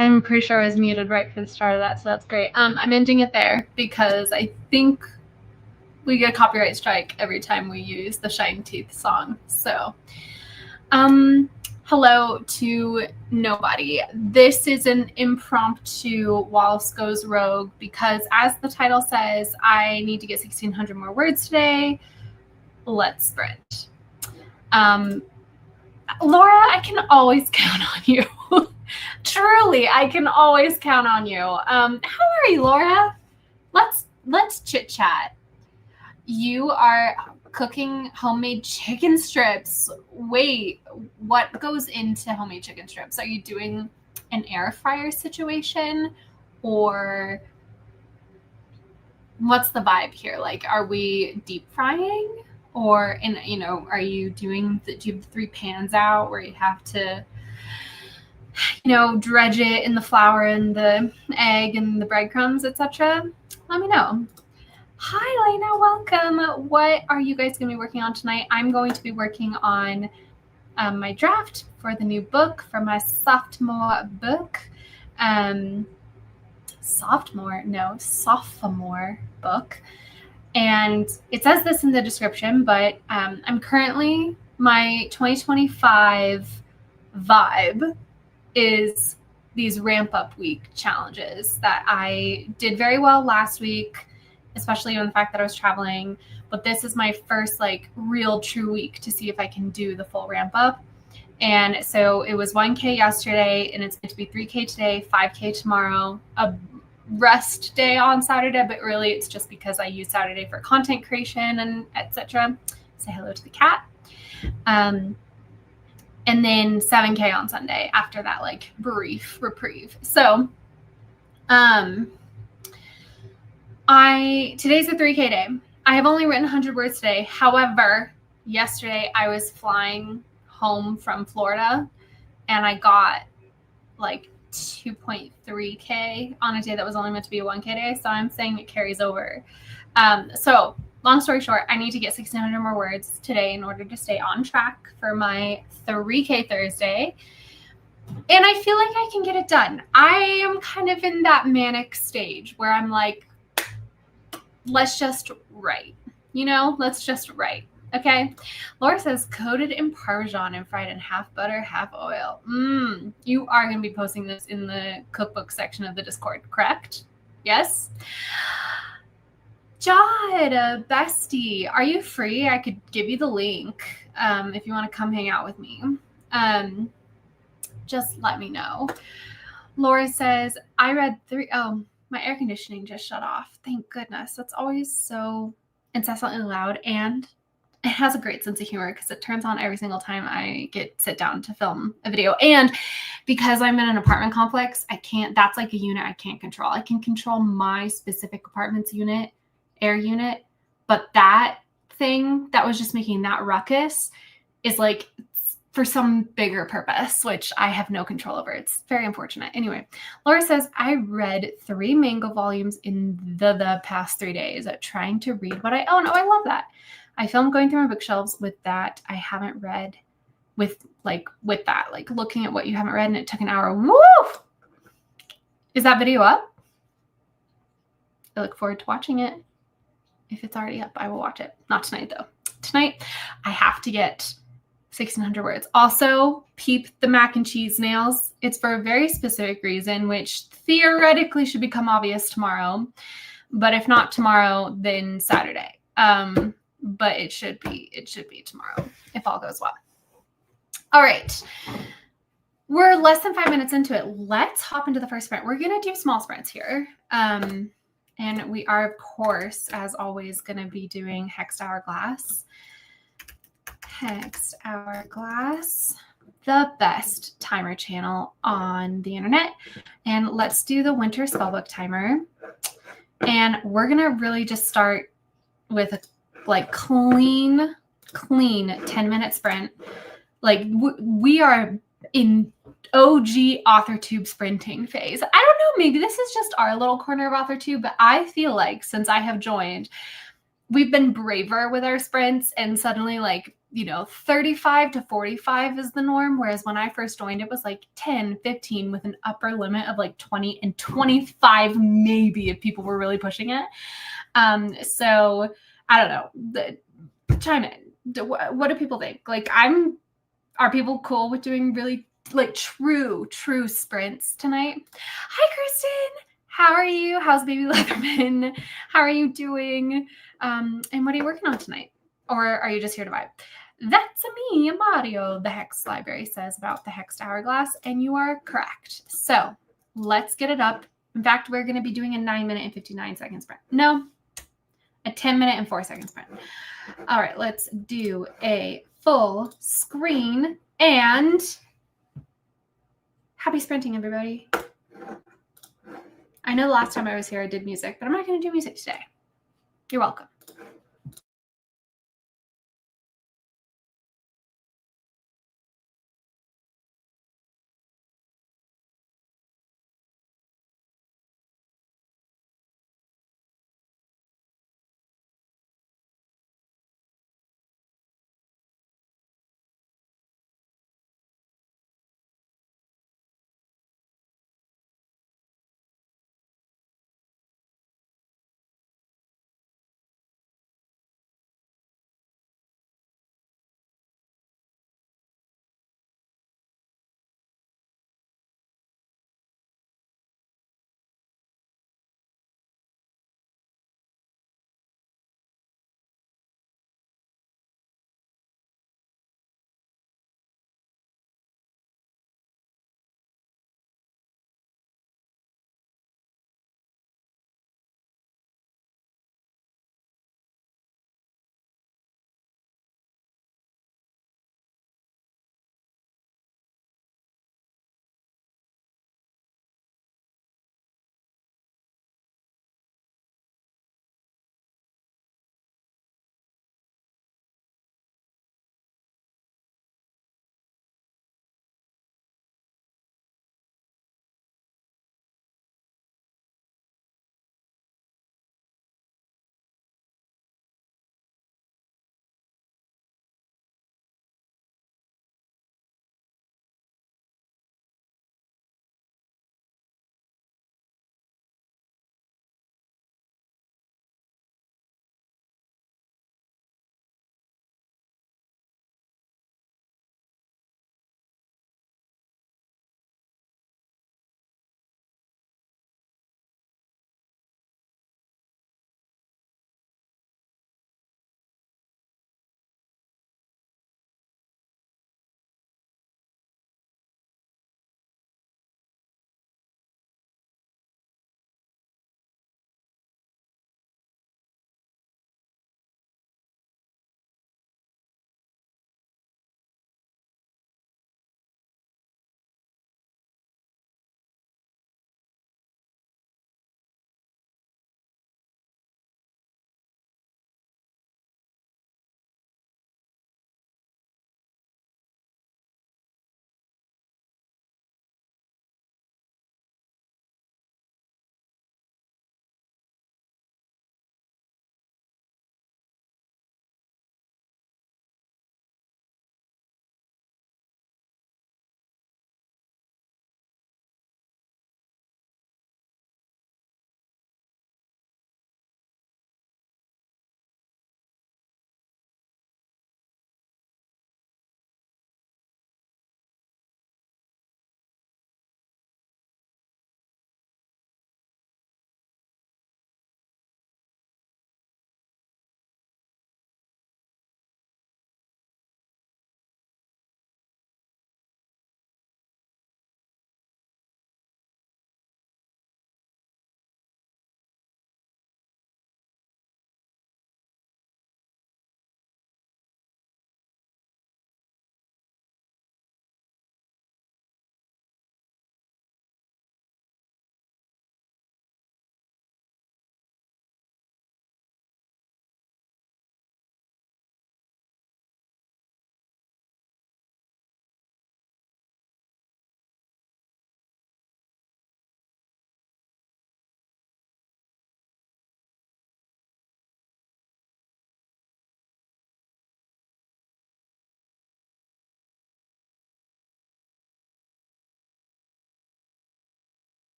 I'm pretty sure I was muted right for the start of that, so that's great. I'm ending it there because I think we get a copyright strike every time we use the Shine Teeth song. So, hello to nobody. This is an impromptu Wallace Goes Rogue because, as the title says, I need to get 1,600 more words today. Let's sprint. Laura, I can always count on you. Truly, I can always count on you. How are you, Laura? Let's chit chat. You are cooking homemade chicken strips. Wait, what goes into homemade chicken strips? Are you doing an air fryer situation, or what's the vibe here? Like, are we deep frying, or are you doing do you have the 3 pans out where you have to dredge it in the flour and the egg and the breadcrumbs, etc.? Let me know. Hi, Lena. Welcome. What are you guys going to be working on tonight? I'm going to be working on my draft for the new book, for my sophomore book. Sophomore book. And it says this in the description, but I'm currently, my 2025 vibe is these ramp up week challenges that I did very well last week, especially on the fact that I was traveling. But this is my first real true week to see if I can do the full ramp up. And so it was 1K yesterday, and it's going to be 3K today, 5K tomorrow, a rest day on Saturday, but really it's just because I use Saturday for content creation and etc. Say hello to the cat. And then 7K on Sunday after that brief reprieve. So today's a 3K day. I have only written 100 words today. However, yesterday I was flying home from Florida and I got 2.3K on a day that was only meant to be a 1K day. So I'm saying it carries over. So long story short, I need to get 1,600 more words today in order to stay on track for my 3K Thursday. And I feel like I can get it done. I am kind of in that manic stage where I'm like, let's just write, let's just write. Okay. Laura says coated in Parmesan and fried in half butter, half oil. You are going to be posting this in the cookbook section of the Discord, correct? Yes. Jod, bestie, are you free? I could give you the link if you want to come hang out with me. Just let me know. Laura says, I read 3. Oh, my air conditioning just shut off. Thank goodness. That's always so incessantly loud, and it has a great sense of humor because it turns on every single time I sit down to film a video. And because I'm in an apartment complex, that's like a unit I can't control. I can control my specific apartment's air unit, but that thing that was just making that ruckus is for some bigger purpose, which I have no control over. It's very unfortunate. Anyway, Laura says, I read 3 Mango volumes in the past 3 days, trying to read what I own. Oh, I love that. I filmed going through my bookshelves with that. I haven't read with that, looking at what you haven't read, and it took an hour. Woo! Is that video up? I look forward to watching it. If it's already up, I will watch it. Not tonight, though. Tonight, I have to get 1,600 words. Also, peep the mac and cheese nails. It's for a very specific reason, which theoretically should become obvious tomorrow. But if not tomorrow, then Saturday. But it should be tomorrow if all goes well. All right. We're less than 5 minutes into it. Let's hop into the first sprint. We're going to do small sprints here. And we are, of course, as always, going to be doing Hexed Hourglass. Hexed Hourglass, the best timer channel on the internet. And let's do the winter spellbook timer. And we're going to really just start with a clean 10-minute sprint. We are in OG AuthorTube sprinting phase. I don't know, maybe this is just our little corner of AuthorTube, but I feel like since I have joined, we've been braver with our sprints, and suddenly 35 to 45 is the norm. Whereas when I first joined, it was like 10, 15 with an upper limit of like 20 and 25, maybe if people were really pushing it. So I don't know. Chime in. What do people think? Like, are people cool with doing really like true sprints tonight? Hi, Kristen. How are you? How's baby Leatherman? How are you doing? And what are you working on tonight? Or are you just here to vibe? That's me, Mario, the Hex Library says about the Hexed Hourglass, and you are correct. So let's get it up. In fact, we're going to be doing a 9-minute and 59-second sprint. No, a 10-minute and 4-second sprint. All right, let's do a full screen and happy sprinting, everybody. I know the last time I was here, I did music, but I'm not going to do music today. You're welcome.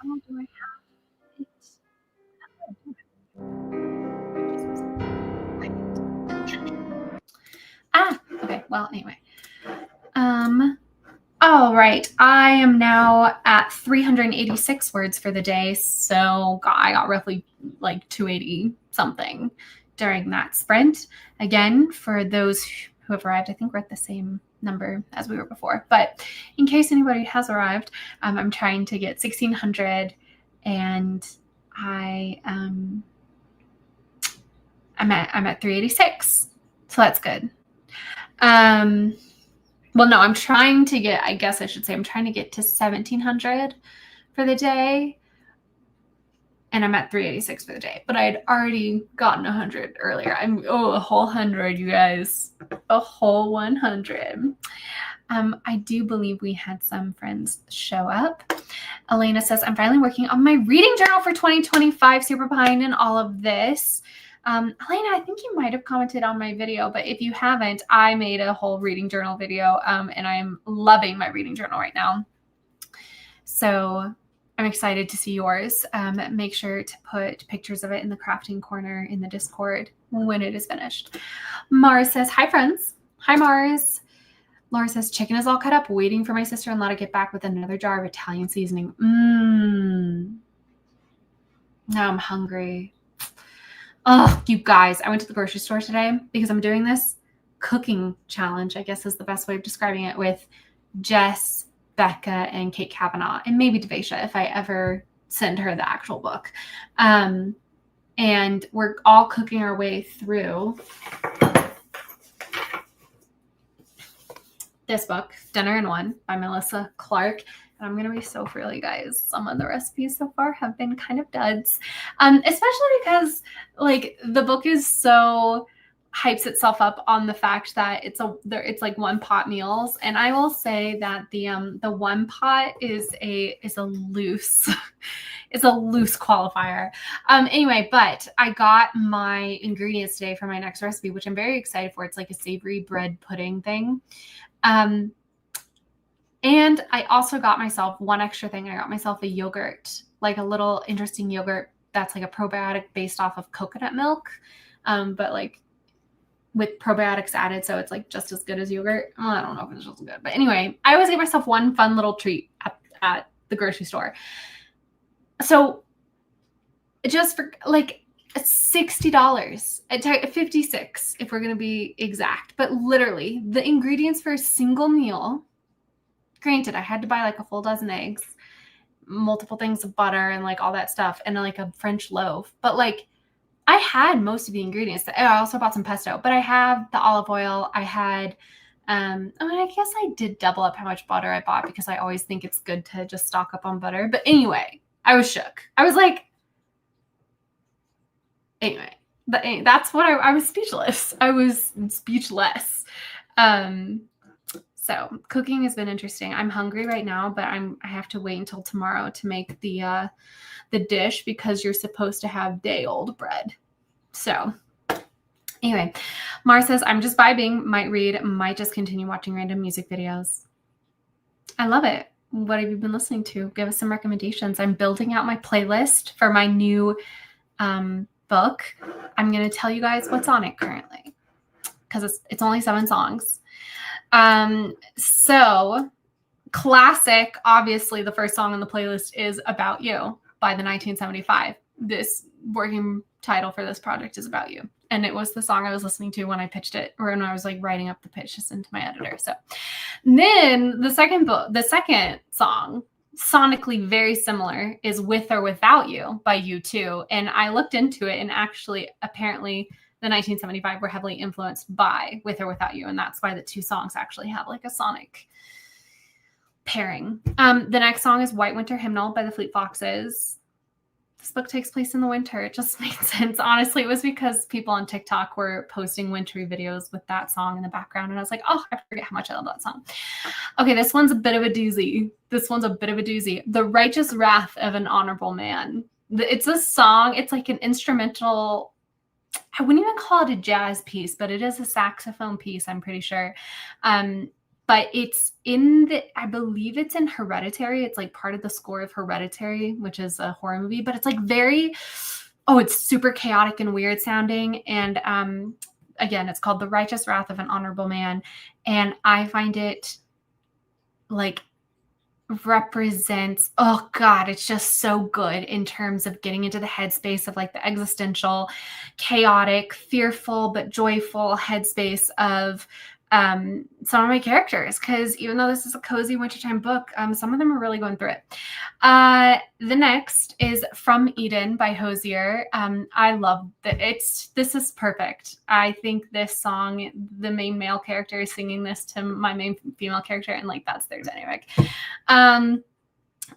Oh, do I have it? Okay. Well, anyway. All right. I am now at 386 words for the day. So I got roughly like 280 something during that sprint. Again, for those who have arrived, I think we're at the same number as we were before. But in case anybody has arrived, I'm trying to get 1,600, and I'm at 386. So that's good. Well, no, I'm trying to get, I guess I should say, I'm trying to get to 1,700 for the day. And I'm at 386 for the day. But I had already gotten 100 earlier. A whole 100, you guys. A whole 100. I do believe we had some friends show up. Elena says, I'm finally working on my reading journal for 2025. Super behind in all of this. Elena, I think you might have commented on my video, but if you haven't, I made a whole reading journal video, and I'm loving my reading journal right now. So I'm excited to see yours. Make sure to put pictures of it in the crafting corner in the Discord when it is finished. Mars says, hi, friends. Hi, Mars. Laura says, chicken is all cut up, waiting for my sister-in-law to get back with another jar of Italian seasoning. Now I'm hungry. Oh, you guys, I went to the grocery store today because I'm doing this cooking challenge, I guess is the best way of describing it, with Jess, Becca, and Kate Kavanaugh, and maybe Devasia if I ever send her the actual book. And we're all cooking our way through this book, Dinner in One by Melissa Clark. And I'm going to be so frilly, guys. Some of the recipes so far have been kind of duds, especially because like the book is so hypes itself up on the fact that it's like one pot meals. And I will say that the one pot is a loose it's a loose qualifier. Anyway, but I got my ingredients today for my next recipe, which I'm very excited for. It's like a savory bread pudding thing. And I also got myself one extra thing. I got myself a yogurt, like a little interesting yogurt that's like a probiotic based off of coconut milk, but like with probiotics added, so it's like just as good as yogurt. Well, I don't know if it's just as good, but anyway, I always give myself one fun little treat at the grocery store. So just for like $60, $56 if we're going to be exact, but literally the ingredients for a single meal. Granted, I had to buy like a full dozen eggs, multiple things of butter, and like all that stuff, and like a French loaf. But like I had most of the ingredients. I also bought some pesto, but I have the olive oil. I had, I guess I did double up how much butter I bought because I always think it's good to just stock up on butter. But anyway, I was shook. I was like, anyway, that's what I was speechless. I was speechless. So cooking has been interesting. I'm hungry right now, but I have to wait until tomorrow to make the dish because you're supposed to have day-old bread. So anyway, Mara says, I'm just vibing, might read, might just continue watching random music videos. I love it. What have you been listening to? Give us some recommendations. I'm building out my playlist for my new book. I'm going to tell you guys what's on it currently because it's only 7 songs. So classic, obviously the first song on the playlist is About You by the 1975. This working title for this project is About You. And it was the song I was listening to when I pitched it, or when I was like writing up the pitch just into my editor. So then the second song, sonically very similar, is With or Without You by U2. And I looked into it, and actually apparently the 1975 were heavily influenced by With or Without You. And that's why the 2 songs actually have like a sonic pairing. The next song is White Winter Hymnal by the Fleet Foxes. This book takes place in the winter. It just made sense. Honestly, it was because people on TikTok were posting wintry videos with that song in the background. And I was like, oh, I forget how much I love that song. Okay, this one's a bit of a doozy. The Righteous Wrath of an Honorable Man. It's a song. It's like an instrumental, I wouldn't even call it a jazz piece, but it is a saxophone piece, I'm pretty sure. but it's in the, I believe it's in Hereditary. It's like part of the score of Hereditary, which is a horror movie, but it's like very, oh, it's super chaotic and weird sounding. And again, it's called The Righteous Wrath of an Honorable Man. And I find it like represents, oh God, it's just so good in terms of getting into the headspace of like the existential, chaotic, fearful, but joyful headspace of some of my characters. Because even though this is a cozy wintertime book, some of them are really going through it. The next is From Eden by Hozier. I love that. This is perfect. I think this song, the main male character is singing this to my main female character, and like that's their dynamic. And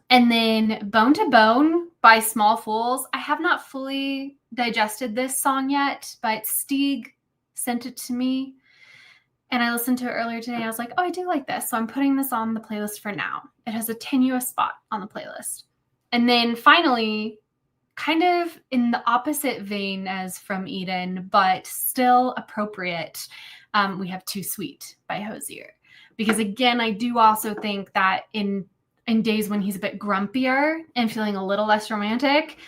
then Bone to Bone by Small Fools. I have not fully digested this song yet, but Stieg sent it to me and I listened to it earlier today. I was like, oh, I do like this. So I'm putting this on the playlist for now. It has a tenuous spot on the playlist. And then finally, kind of in the opposite vein as From Eden, but still appropriate, we have Too Sweet by Hozier. Because again, I do also think that in days when he's a bit grumpier and feeling a little less romantic,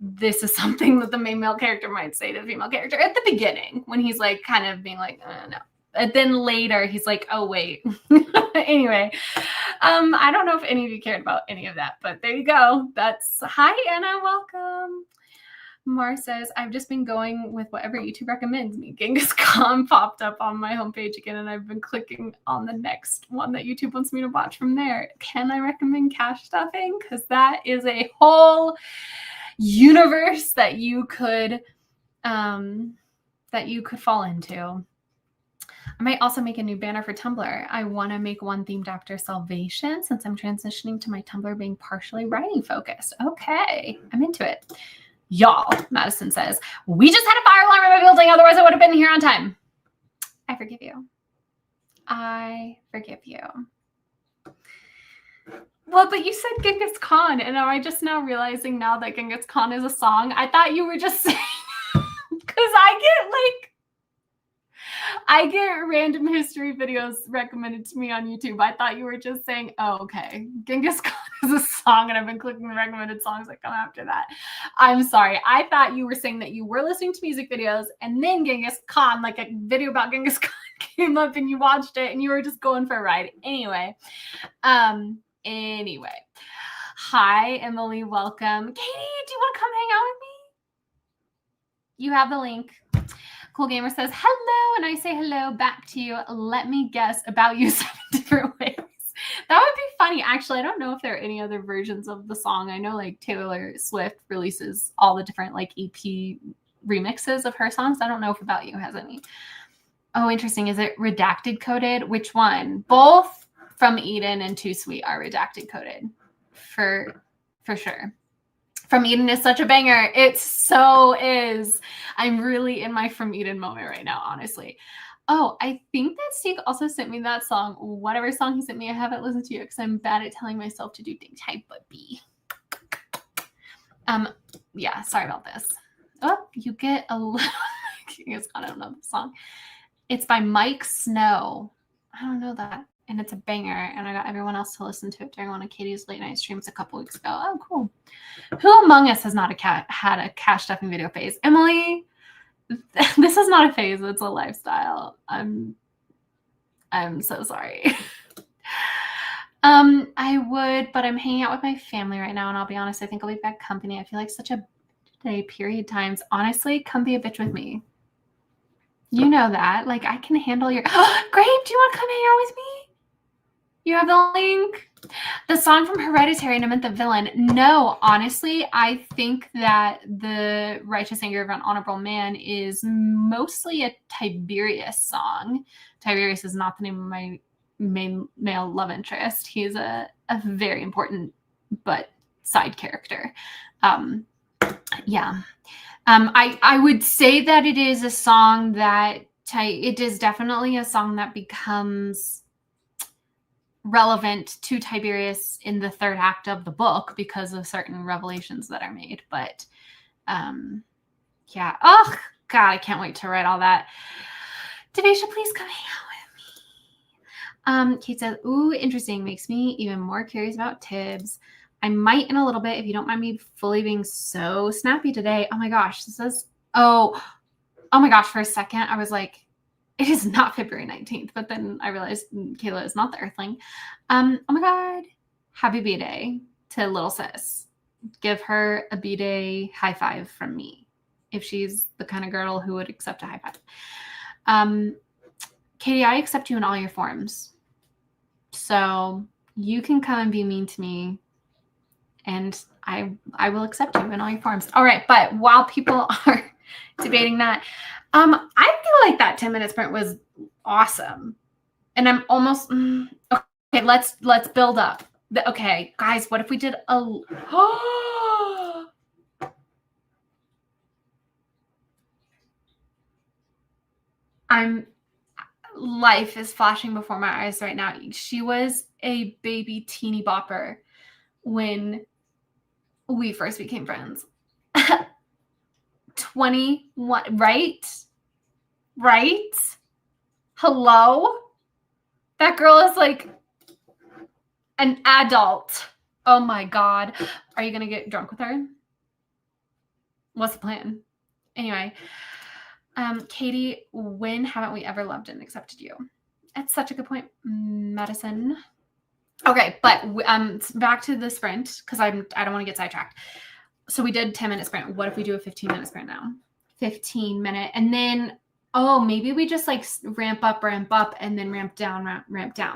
this is something that the main male character might say to the female character at the beginning when he's like kind of being like, no. And then later he's like, oh, wait. Anyway, I don't know if any of you cared about any of that, but there you go. That's, hi, Anna, welcome. Mar says, I've just been going with whatever YouTube recommends me. Genghis Khan popped up on my homepage again, and I've been clicking on the next one that YouTube wants me to watch from there. Can I recommend Cash Stuffing? Because that is a whole universe that you could fall into. I might also make a new banner for Tumblr. I want to make one themed after Salvation since I'm transitioning to my Tumblr being partially writing focused. Okay, I'm into it. Y'all, Madison says, we just had a fire alarm in my building, otherwise I would have been here on time. I forgive you. I forgive you. Well, but you said Genghis Khan, and am I just now realizing now that Genghis Khan is a song? I thought you were just saying, because I get random history videos recommended to me on YouTube. I thought you were just saying, oh, okay, Genghis Khan is a song, and I've been clicking the recommended songs that come after that. I'm sorry. I thought you were saying that you were listening to music videos, and then Genghis Khan, like a video about Genghis Khan came up, and you watched it, and you were just going for a ride. Anyway. Hi, Emily, welcome. Katie, do you want to come hang out with me? You have the link. Cool Gamer says, hello, and I say hello back to you. Let me guess about you 7 different ways. That would be funny. Actually, I don't know if there are any other versions of the song. I know like Taylor Swift releases all the different like EP remixes of her songs. I don't know if About You has any. Oh, interesting. Is it redacted coded? Which one? Both From Eden and Too Sweet are redacted coded for sure. From Eden is such a banger. It so is. I'm really in my From Eden moment right now, honestly. Oh, I think that Steve also sent me that song. Whatever song he sent me, I haven't listened to it because I'm bad at telling myself to do things type but B. Yeah, sorry about this. Oh, you get a little. I don't know the song. It's by Mike Snow. I don't know that. And it's a banger. And I got everyone else to listen to it during one of Katie's late night streams a couple weeks ago. Oh, cool. Who among us has not had a cash stuffing video phase? Emily, this is not a phase. It's a lifestyle. I'm so sorry. I would, but I'm hanging out with my family right now. And I'll be honest, I think I'll be bad company. I feel like such a day period times. Honestly, come be a bitch with me. You know that. Like, I can handle your... Grape, do you want to come hang out with me? You have the link? The song from Hereditary, and I meant the villain. No, honestly, I think that the Righteous Anger of an Honorable Man is mostly a Tiberius song. Tiberius is not the name of my main male love interest. He's a very important but side character. Yeah. I would say that it is a song that it is definitely a song that becomes relevant to Tiberius in the third act of the book because of certain revelations that are made. But yeah. Oh, God, I can't wait to write all that. Devasia, please come hang out with me. Kate says, ooh, interesting. Makes me even more curious about Tibbs. I might in a little bit if you don't mind me fully being so snappy today. Oh my gosh, this is oh my gosh, for a second I was like, it is not February 19th, but then I realized Kayla is not the Earthling. Oh my God. Happy B-Day to little sis. Give her a B-Day high five from me if she's the kind of girl who would accept a high five. Katie, I accept you in all your forms. So you can come and be mean to me and I will accept you in all your forms. All right, but while people are debating that, I feel like that 10-minute sprint was awesome. And I'm almost okay, let's build up. Okay, guys, what if we did a life is flashing before my eyes right now. She was a baby teeny bopper when we first became friends. 21, right? Right? Hello? That girl is like an adult. Oh my God. Are you going to get drunk with her? What's the plan? Anyway, Katie, when haven't we ever loved and accepted you? That's such a good point. Medicine. Okay, but back to the sprint because I don't want to get sidetracked. So we did 10-minute sprint. What if we do a 15-minute sprint now? 15-minute, and then maybe we just like ramp up, and then ramp down,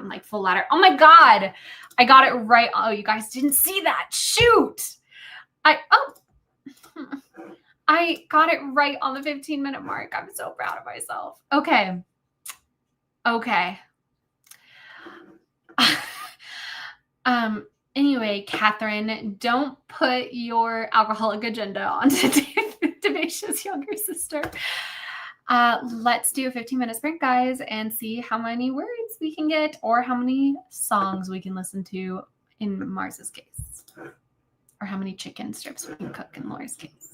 like full ladder. Oh my God, I got it right. Oh, you guys didn't see that. Shoot, I got it right on the 15-minute mark. I'm so proud of myself. Okay. Anyway, Catherine, don't put your alcoholic agenda onto Devacia's younger sister. Let's do a 15-minute sprint, guys, and see how many words we can get or how many songs we can listen to in Mars's case, or how many chicken strips we can cook in Laura's case.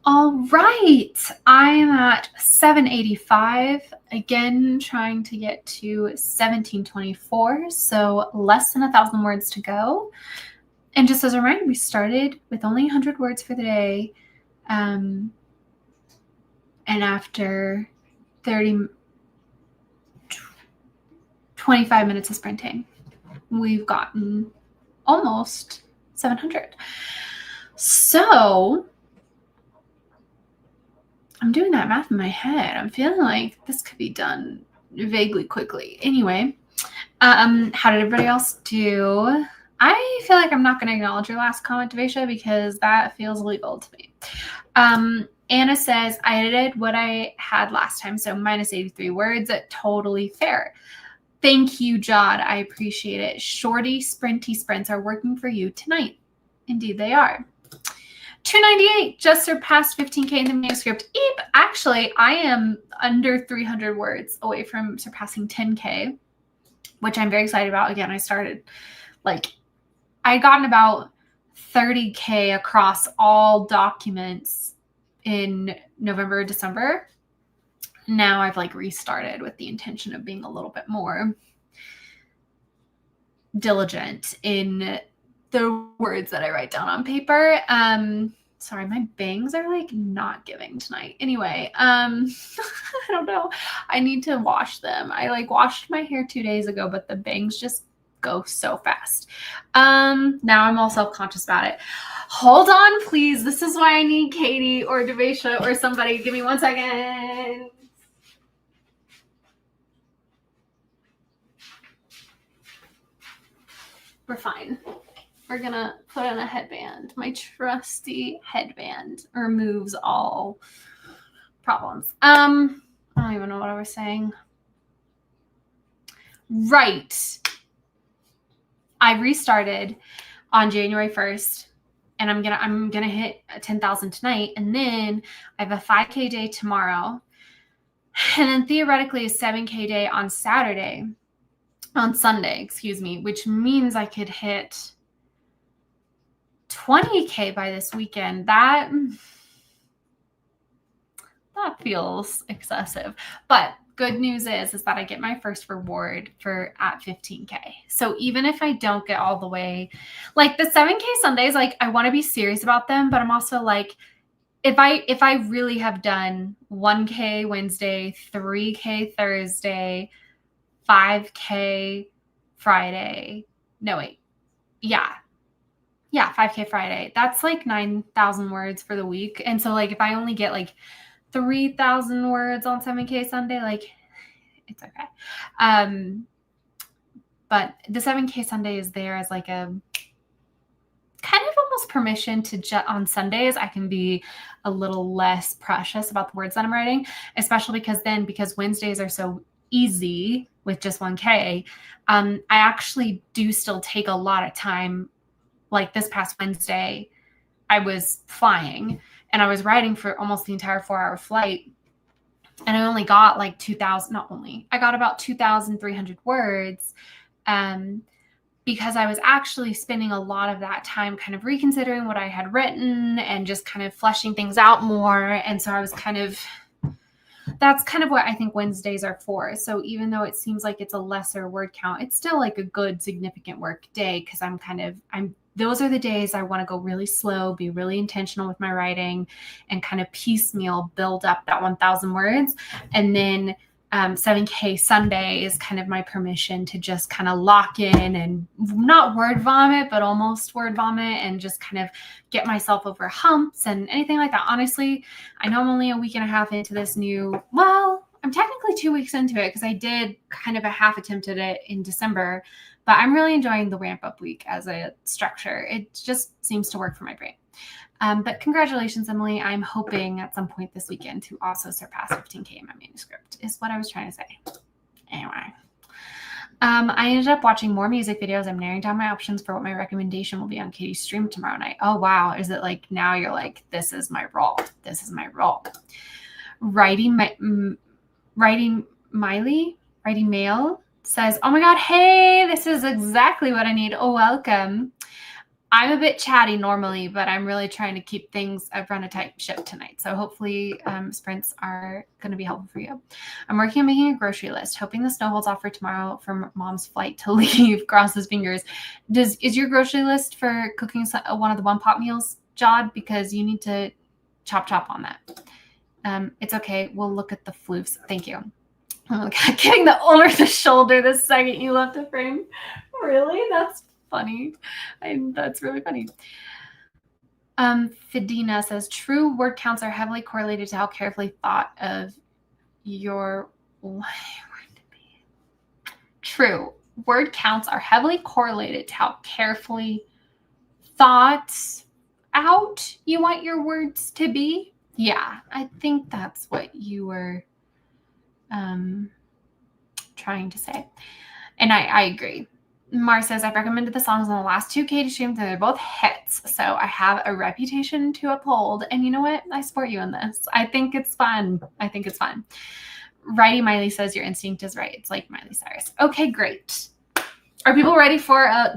All right, I am at 785. Again, trying to get to 1724, so less than 1,000 words to go. And just as a reminder, we started with only 100 words for the day. And after 25 minutes of sprinting, we've gotten almost 700. So I'm doing that math in my head. I'm feeling like this could be done vaguely quickly. Anyway, how did everybody else do? I feel like I'm not going to acknowledge your last comment, Devesha, because that feels illegal to me. Anna says, I edited what I had last time, so minus 83 words. Totally fair. Thank you, Jod. I appreciate it. Shorty, sprinty sprints are working for you tonight. Indeed, they are. 298, just surpassed 15K in the manuscript. Eep, actually, I am under 300 words away from surpassing 10K, which I'm very excited about. Again, I'd gotten about 30K across all documents in November, December. Now I've restarted with the intention of being a little bit more diligent in the words that I write down on paper. Sorry, my bangs are not giving tonight. Anyway, I don't know. I need to wash them. I washed my hair 2 days ago, but the bangs just go so fast. Now I'm all self-conscious about it. Hold on, please. This is why I need Katie or Devesha or somebody. Give me 1 second. We're fine. We're gonna put on a headband. My trusty headband removes all problems. I don't even know what I was saying. Right. I restarted on January 1st, and I'm gonna hit 10,000 tonight, and then I have a 5K day tomorrow, and then theoretically a 7K day on Sunday, which means I could hit 20K by this weekend. That feels excessive, but good news is that I get my first reward at 15K. So even if I don't get all the way, the 7K Sundays, I want to be serious about them, but I'm also if I really have done 1K Wednesday, 3K Thursday, 5K Friday, 5K Friday, that's 9,000 words for the week. And so if I only get 3,000 words on 7K Sunday, it's okay. But the 7K Sunday is there as a kind of almost permission to on Sundays, I can be a little less precious about the words that I'm writing, especially because Wednesdays are so easy with just 1K. I actually do still take a lot of time. This past Wednesday, I was flying and I was writing for almost the entire 4-hour flight. And I only got I got about 2,300 words because I was actually spending a lot of that time kind of reconsidering what I had written and just kind of fleshing things out more. And so I was that's kind of what I think Wednesdays are for. So even though it seems like it's a lesser word count, it's still a good, significant work day because those are the days I want to go really slow, be really intentional with my writing, and kind of piecemeal build up that 1,000 words. And then 7K Sunday is kind of my permission to just kind of lock in and not word vomit, but almost word vomit, and just kind of get myself over humps and anything like that. Honestly, I know I'm only a week and a half into this I'm technically 2 weeks into it because I did kind of a half attempt at it in December, but I'm really enjoying the ramp up week as a structure. It just seems to work for my brain. But congratulations, Emily. I'm hoping at some point this weekend to also surpass 15K in my manuscript is what I was trying to say. Anyway, I ended up watching more music videos. I'm narrowing down my options for what my recommendation will be on Katie's stream tomorrow night. Oh, wow. Is it now you're this is my role. This is my role. Writing mail. says, oh my God, hey, this is exactly what I need. Oh, welcome. I'm a bit chatty normally, but I'm really trying to keep things. I've run a tight ship tonight. So hopefully sprints are going to be helpful for you. I'm working on making a grocery list, hoping the snow holds off for tomorrow for mom's flight to leave. Cross his fingers. Is your grocery list for cooking one of the one pot meals, Jod? Because you need to chop on that. It's okay. We'll look at the floofs. Thank you. Oh my God, getting the over the shoulder the second you left the frame. Really? That's funny. That's really funny. Fidina says, true word counts are heavily correlated to how carefully thought of your word to be. True. Word counts are heavily correlated to how carefully thought out you want your words to be. Yeah, I think that's what you were trying to say. And I agree. Mar says, I've recommended the songs on the last two Katie streams, and they're both hits. So I have a reputation to uphold. And you know what? I support you in this. I think it's fun. Righty Miley says, your instinct is right. It's like Miley Cyrus. Okay, great. Are people ready for a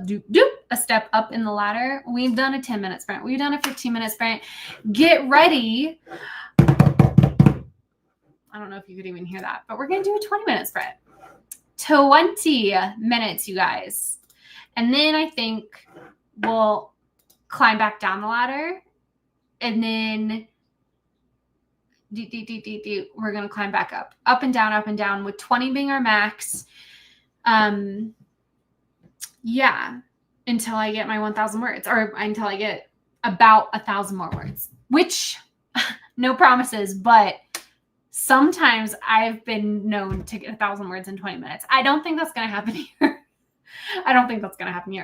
step up in the ladder? We've done a 10-minute sprint. We've done a 15-minute sprint. Get ready. I don't know if you could even hear that, but we're going to do a 20-minute sprint. 20 minutes, you guys. And then I think we'll climb back down the ladder. And then we're going to climb back up and down, with 20 being our max. Yeah, until I get my 1,000 words, or until I get about 1,000 more words, which no promises, but sometimes I've been known to get 1,000 words in 20 minutes. I don't think that's going to happen here.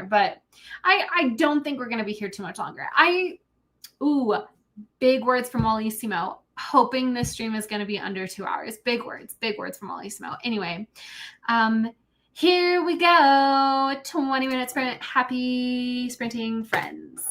But I don't think we're going to be here too much longer. Big words from Wallissimo. Hoping this stream is going to be under 2 hours. Big words from Wallissimo. Anyway, here we go. 20-minute sprint. Happy sprinting, friends.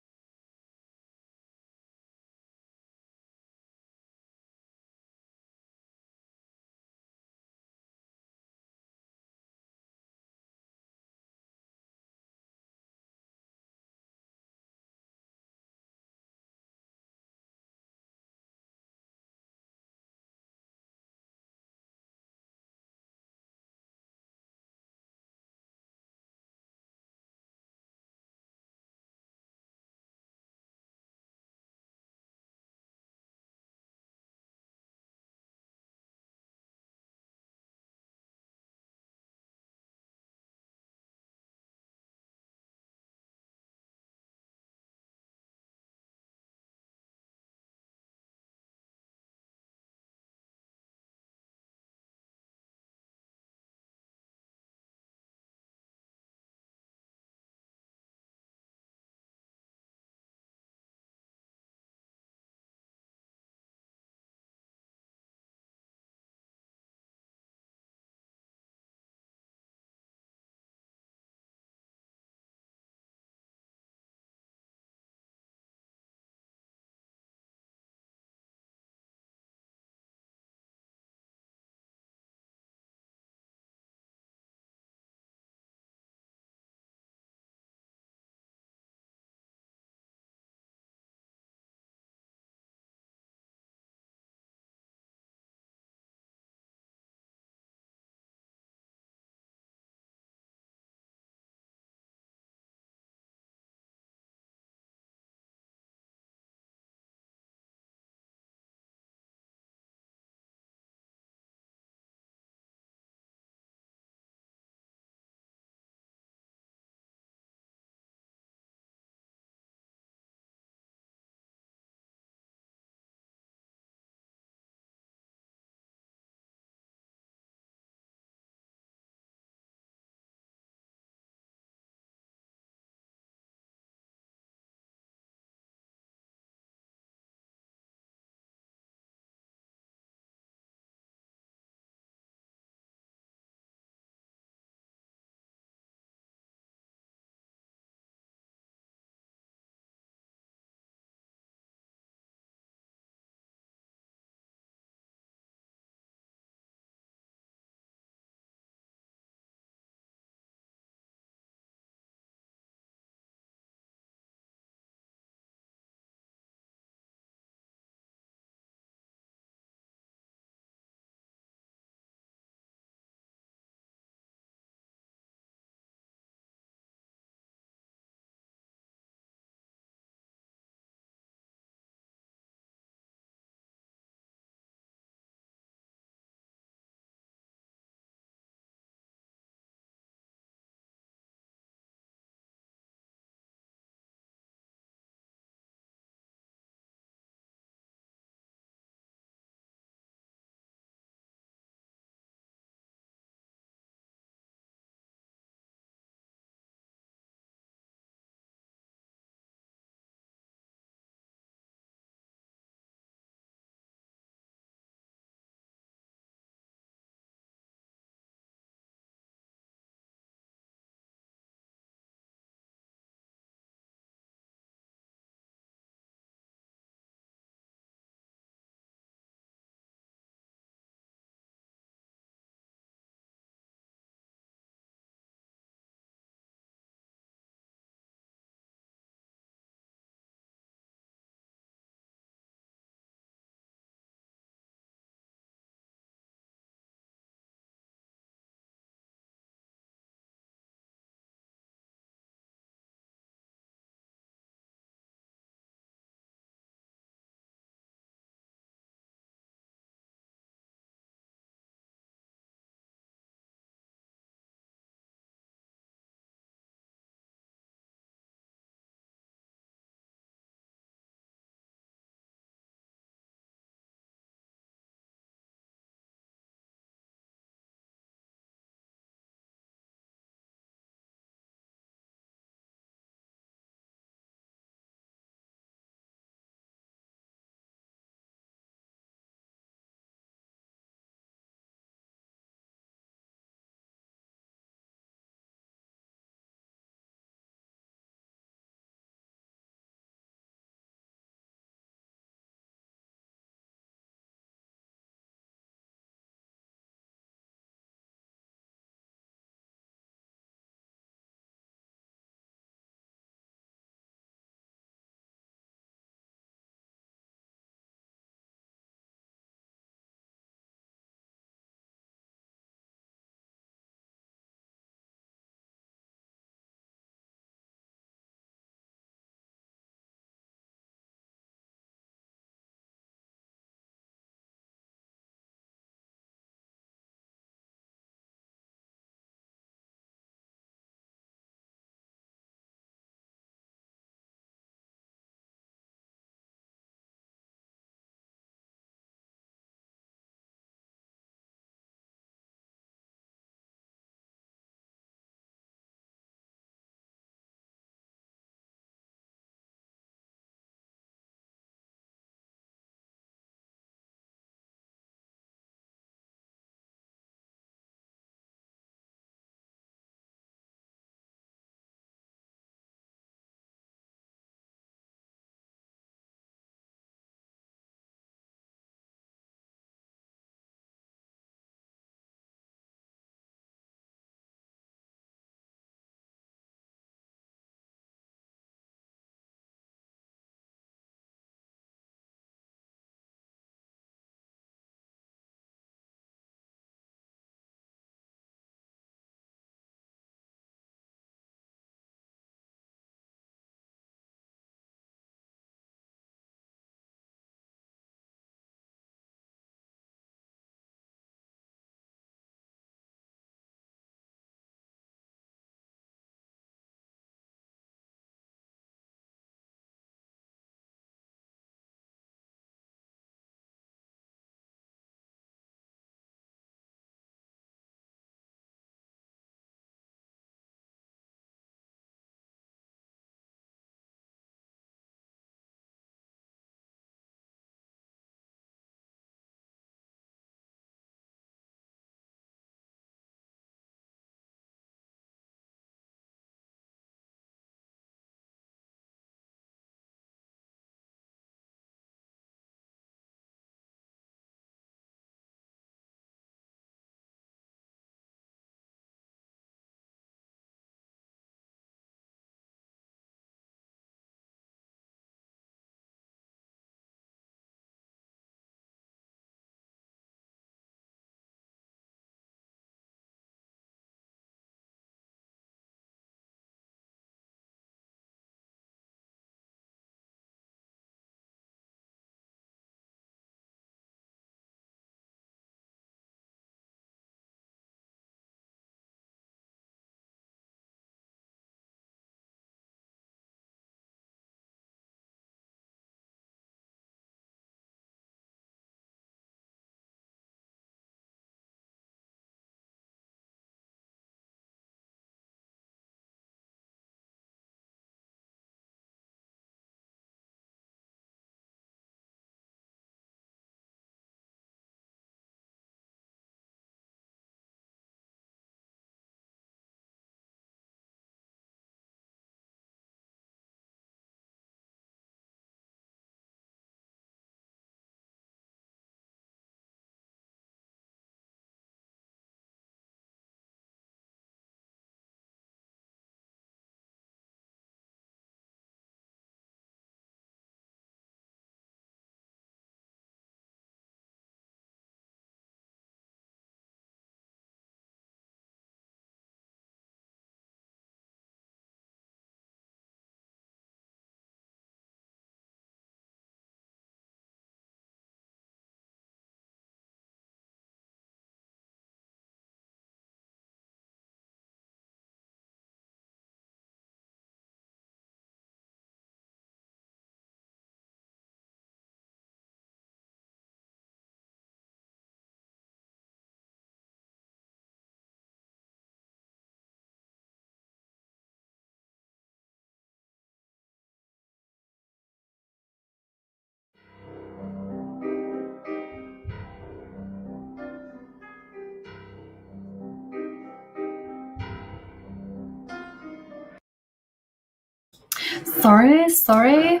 Sorry.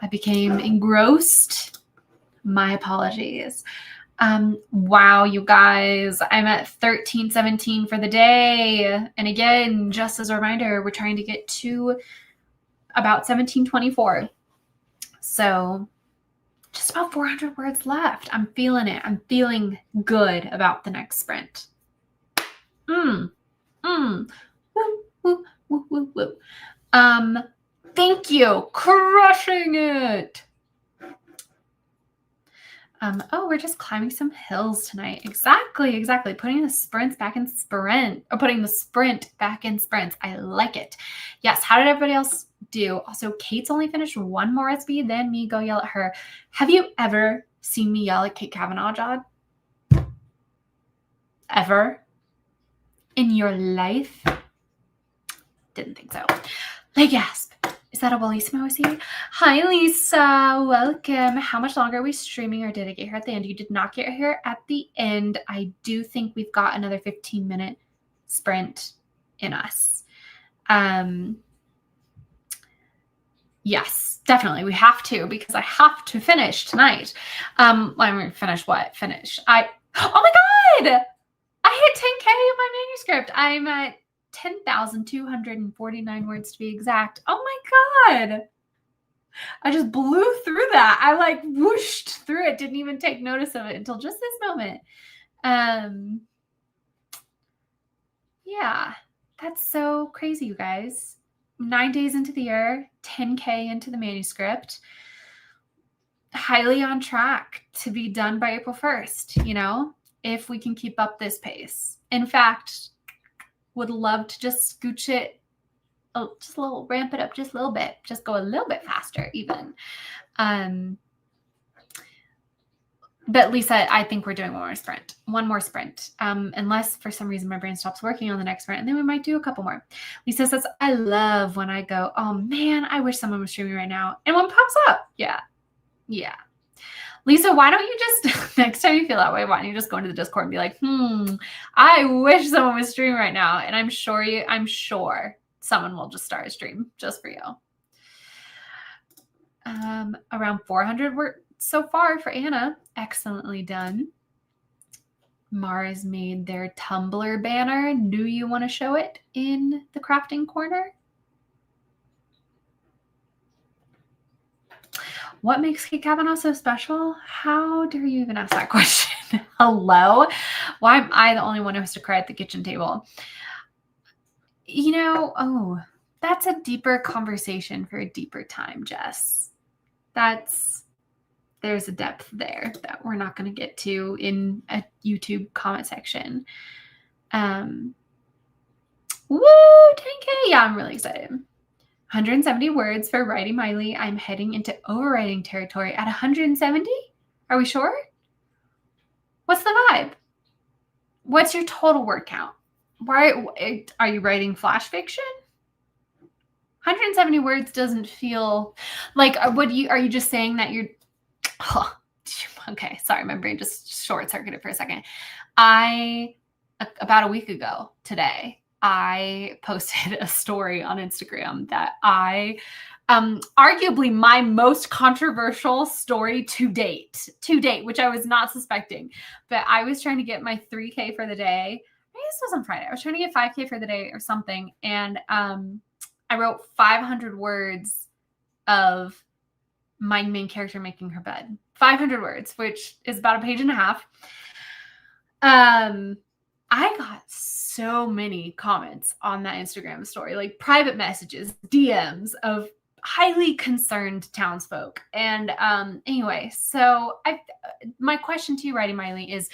I became engrossed. My apologies. Wow, you guys, I'm at 13:17 for the day. And again, just as a reminder, we're trying to get to about 17:24. So just about 400 words left. I'm feeling it. I'm feeling good about the next sprint. Woo, woo, woo, woo, woo. Thank you. Crushing it. Oh, we're just climbing some hills tonight. Exactly. Putting the sprint back in sprints. I like it. Yes. How did everybody else do? Also, Kate's only finished one more recipe, then me go yell at her. Have you ever seen me yell at Kate Kavanaugh, Jod? Ever? In your life? Didn't think so. Like, gasp. Is that a Bellissimo I see? Hi, Lisa. Welcome. How much longer are we streaming, or did I get here at the end? You did not get here at the end. I do think we've got another 15-minute sprint in us. Yes, definitely. We have to, because I have to finish tonight. I'm going to finish what? Oh my God! I hit 10K in my manuscript. I'm at 10,249 words to be exact. Oh my God. I just blew through that. I like whooshed through it. Didn't even take notice of it until just this moment. Yeah, that's so crazy, you guys. 9 days into the year, 10K into the manuscript. Highly on track to be done by April 1st, if we can keep up this pace. In fact, would love to just scooch it, just a little, ramp it up just a little bit, just go a little bit faster even. But Lisa, I think we're doing one more sprint. Unless for some reason my brain stops working on the next sprint, and then we might do a couple more. Lisa says, I love when I go, oh man, I wish someone was streaming right now. And one pops up. Yeah. Lisa, why don't you just, next time you feel that way, why don't you just go into the Discord and be like, I wish someone was streaming right now. And I'm sure someone will just start a stream just for you. Around 400 words so far for Anna. Excellently done. Mars made their Tumblr banner. Do you want to show it in the crafting corner? What makes Kate Kavanaugh so special? How dare you even ask that question? Hello? Why am I the only one who has to cry at the kitchen table? That's a deeper conversation for a deeper time, Jess. There's a depth there that we're not going to get to in a YouTube comment section. Woo, 10K. Yeah, I'm really excited. 170 words for Writing Miley. I'm heading into overwriting territory at 170. Are we sure? What's the vibe? What's your total word count? Why are you writing flash fiction? 170 words doesn't feel like, are you just saying that you're, okay, sorry, my brain just short-circuited for a second. About a week ago today, I posted a story on Instagram that arguably my most controversial story to date, which I was not suspecting, but I was trying to get my 3K for the day. Maybe this was on Friday. I was trying to get 5K for the day or something. And I wrote 500 words of my main character making her bed. 500 words, which is about a page and a half. I got so many comments on that Instagram story, like private messages, DMs of highly concerned townsfolk. And anyway, so my question to you, Writing Miley, is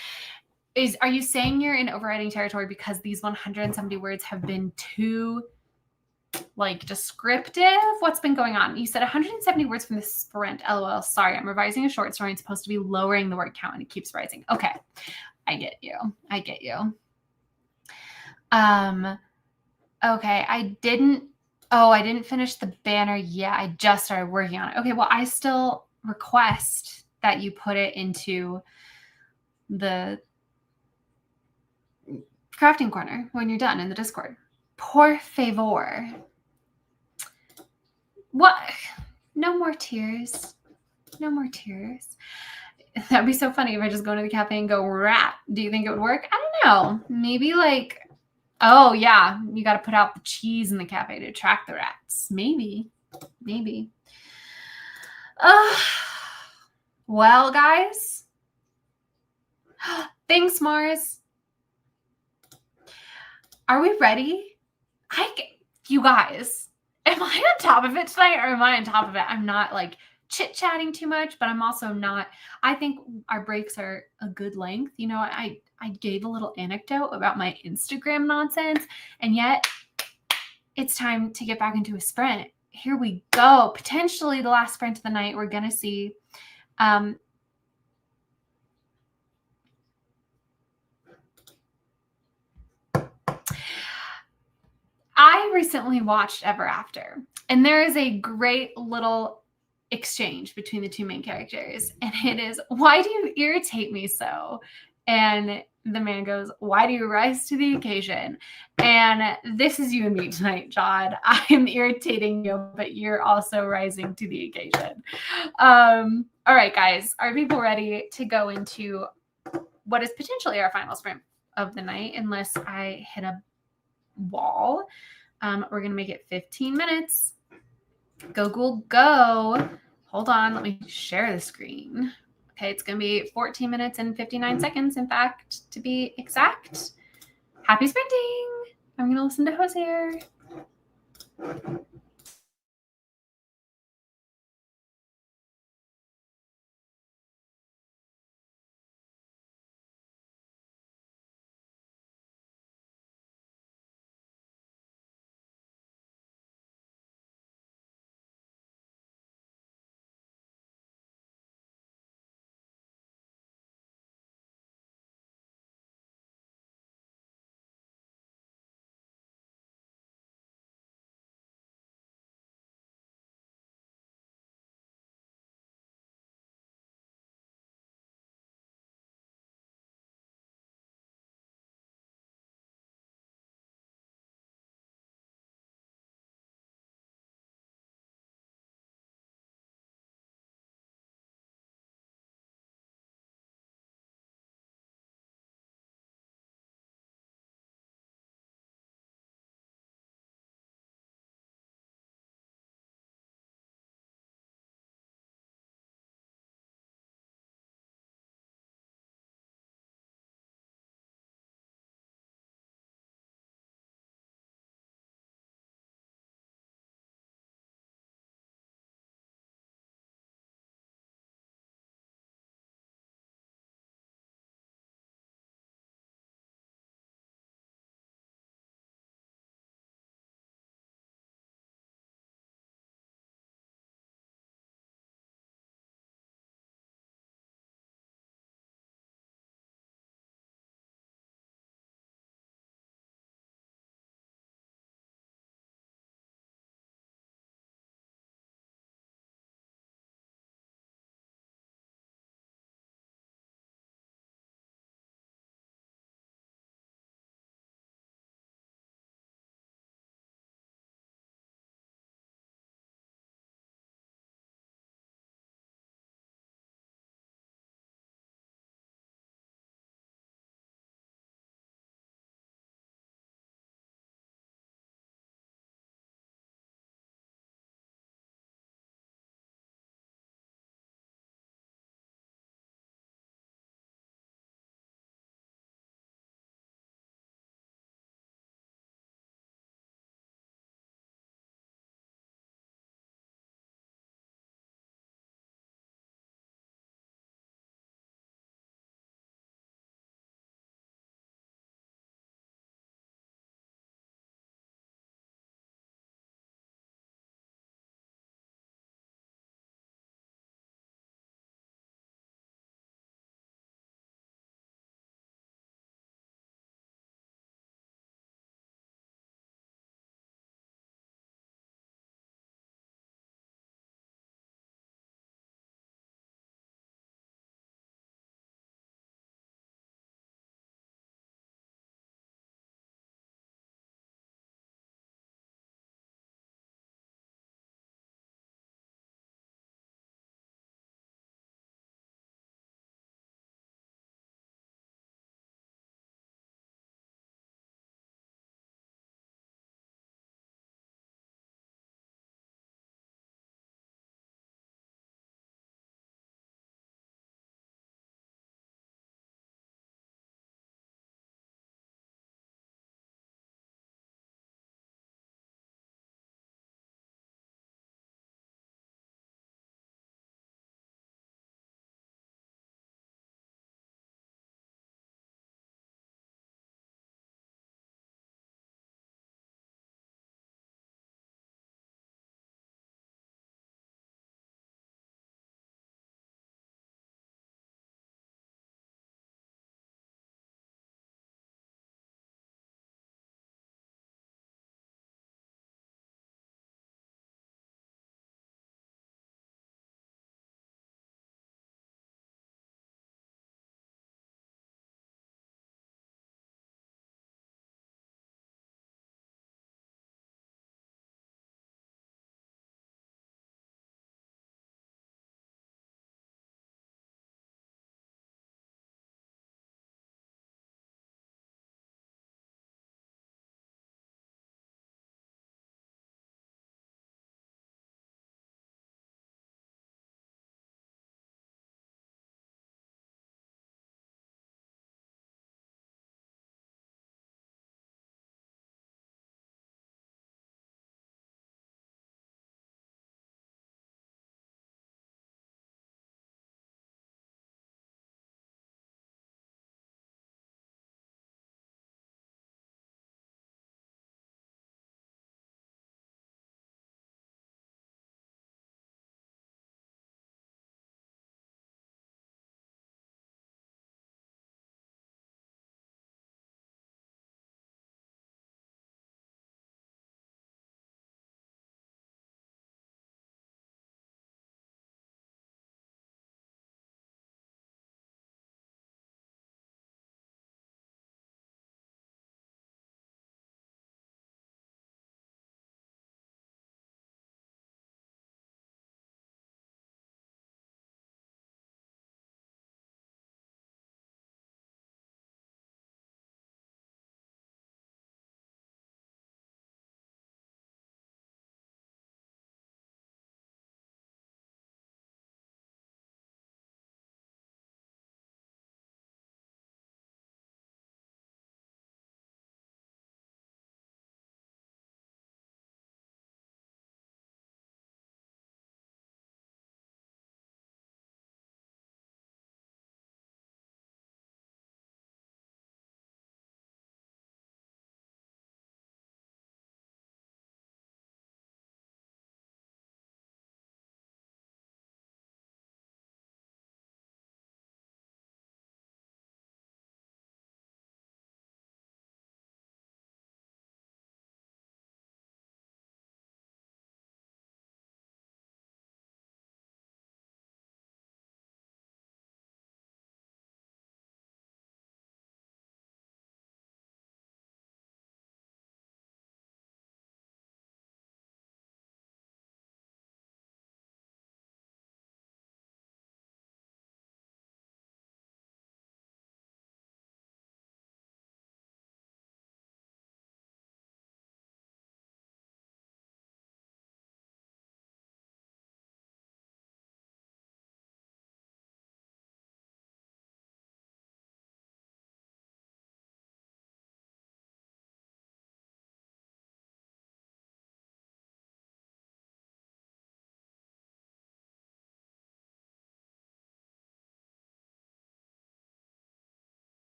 are you saying you're in overwriting territory because these 170 words have been too descriptive? What's been going on? You said 170 words from the sprint. LOL. Sorry, I'm revising a short story. It's supposed to be lowering the word count and it keeps rising. Okay. I get you. Okay. I didn't finish the banner yet. I just started working on it. Okay. Well, I still request that you put it into the crafting corner when you're done in the Discord. Por favor. What? No more tears. No more tears. That'd be so funny if I just go to the cafe and go rat. Do you think it would work? I don't know. Maybe like, oh yeah, you got to put out the cheese in the cafe to attract the rats. Maybe. Well, guys. Thanks, Mars. Are we ready? You guys, am I on top of it tonight or am I on top of it? I'm not like chit-chatting too much, but I'm also not. I think our breaks are a good length. You know, I gave a little anecdote about my Instagram nonsense, and yet it's time to get back into a sprint. Here we go. Potentially the last sprint of the night. We're going to see. I recently watched Ever After, and there is a great little exchange between the two main characters, and it is, "Why do you irritate me so?" And the man goes, "Why do you rise to the occasion?" And this is you and me tonight, John. I am irritating you, but you're also rising to the occasion. All right, guys, are people ready to go into what is potentially our final sprint of the night, unless I hit a wall? We're going to make it 15 minutes. Go, Google, go. Hold on. Let me share the screen. Okay, it's going to be 14 minutes and 59 seconds, in fact, to be exact. Happy sprinting. I'm going to listen to Hosier.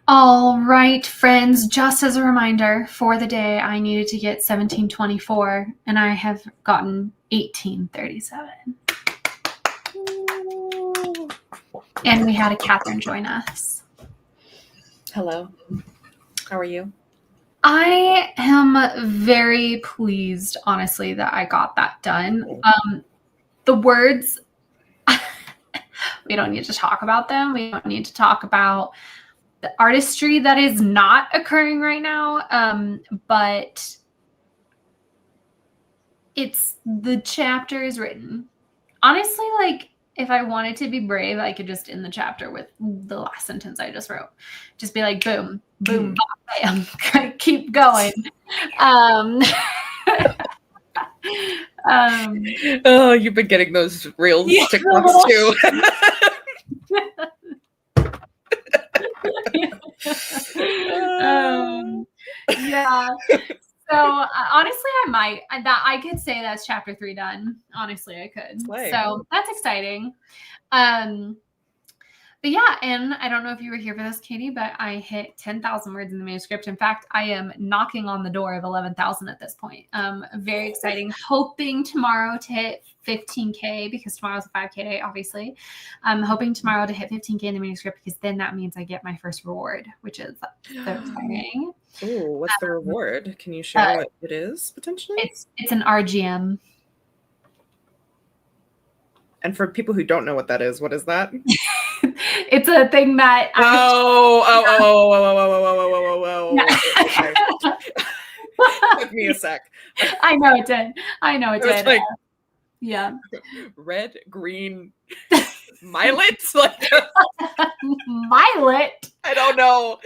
All right, friends, just as a reminder, for the day I needed to get 1724 and I have gotten 1837. And we had a Catherine join us. Hello. How are you? I am very pleased, honestly, that I got that done. The words, we don't need to talk about them. We don't need to talk about the artistry that is not occurring right now. But it's the chapter is written. Honestly, like, if I wanted to be brave, I could just end the chapter with the last sentence I just wrote. Just be like, boom, boom, bam, keep going. Oh, you've been getting those reels TikToks too. Yeah. So honestly, I could say that's chapter 3 done. Honestly, I could. So that's exciting. But yeah, and I don't know if you were here for this, Katie, but I hit 10,000 words in the manuscript. In fact, I am knocking on the door of 11,000 at this point. Very exciting. Hoping tomorrow to hit 15K because tomorrow's a 5K day, obviously. I'm hoping tomorrow to hit 15K in the manuscript because then that means I get my first reward, which is so exciting. Oh, what's the reward? Can you share what it is potentially? It's an RGM. And for people who don't know what that is, what is that? It's a thing that Took me a sec. I know it did. Like, yeah. Red, green, Milet? Like Milet? I don't know.